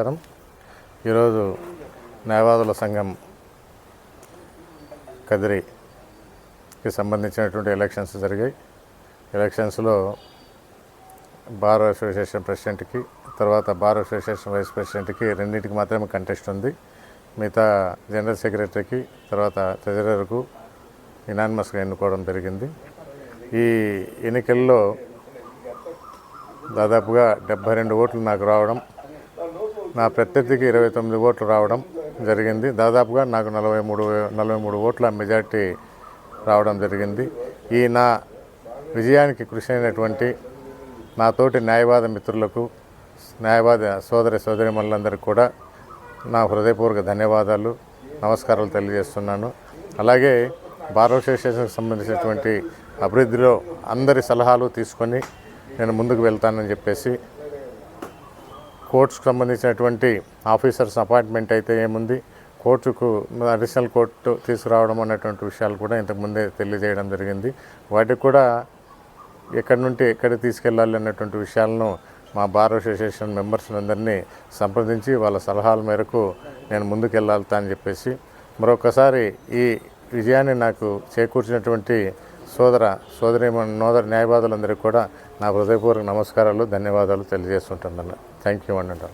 నమస్కారం. ఈరోజు న్యాయవాదుల సంఘం కదిరికి సంబంధించినటువంటి ఎలక్షన్స్ జరిగాయి. ఎలక్షన్స్లో బార్ అసోసియేషన్ ప్రెసిడెంట్కి, తర్వాత బార్ అసోసియేషన్ వైస్ ప్రెసిడెంట్కి రెండింటికి మాత్రమే కంటెస్ట్ ఉంది. మిగతా జనరల్ సెక్రటరీకి, తర్వాత ట్రెజరర్కు యునానిమస్గా ఎన్నుకోవడం జరిగింది. ఈ ఎన్నికల్లో దాదాపుగా 72 ఓట్లు నాకు రావడం, నా ప్రత్యర్థికి 29 ఓట్లు రావడం జరిగింది. దాదాపుగా నాకు 43 ఓట్ల మెజార్టీ రావడం జరిగింది. ఈ నా విజయానికి కృషి అయినటువంటి నాతోటి న్యాయవాద మిత్రులకు, న్యాయవాద సోదరిమణులందరికీ కూడా నా హృదయపూర్వక ధన్యవాదాలు, నమస్కారాలు తెలియజేస్తున్నాను. అలాగే బార్ అసోసియేషన్కి సంబంధించినటువంటి అభివృద్ధిలో అందరి సలహాలు తీసుకొని నేను ముందుకు వెళ్తానని చెప్పేసి, కోర్ట్స్కి సంబంధించినటువంటి ఆఫీసర్స్ అపాయింట్మెంట్ అయితే ఏముంది, కోర్టుకు అడిషనల్ కోర్టు తీసుకురావడం అనేటువంటి విషయాలు కూడా ఇంతకుముందే తెలియజేయడం జరిగింది. వాటికి కూడా ఎక్కడి నుండి ఎక్కడికి తీసుకెళ్ళాలి అన్నటువంటి విషయాలను మా బార్ అసోసియేషన్ మెంబర్స్లందరినీ సంప్రదించి వాళ్ళ సలహాల మేరకు నేను ముందుకు వెళ్తా అని చెప్పేసి, మరొకసారి ఈ విజయాన్ని నాకు చేకూర్చినటువంటి సోదరి న్యాయవాదులందరికీ కూడా నా హృదయపూర్వక నమస్కారాలు, ధన్యవాదాలు తెలియజేస్తుంటున్నాను. థ్యాంక్ యూ అండి.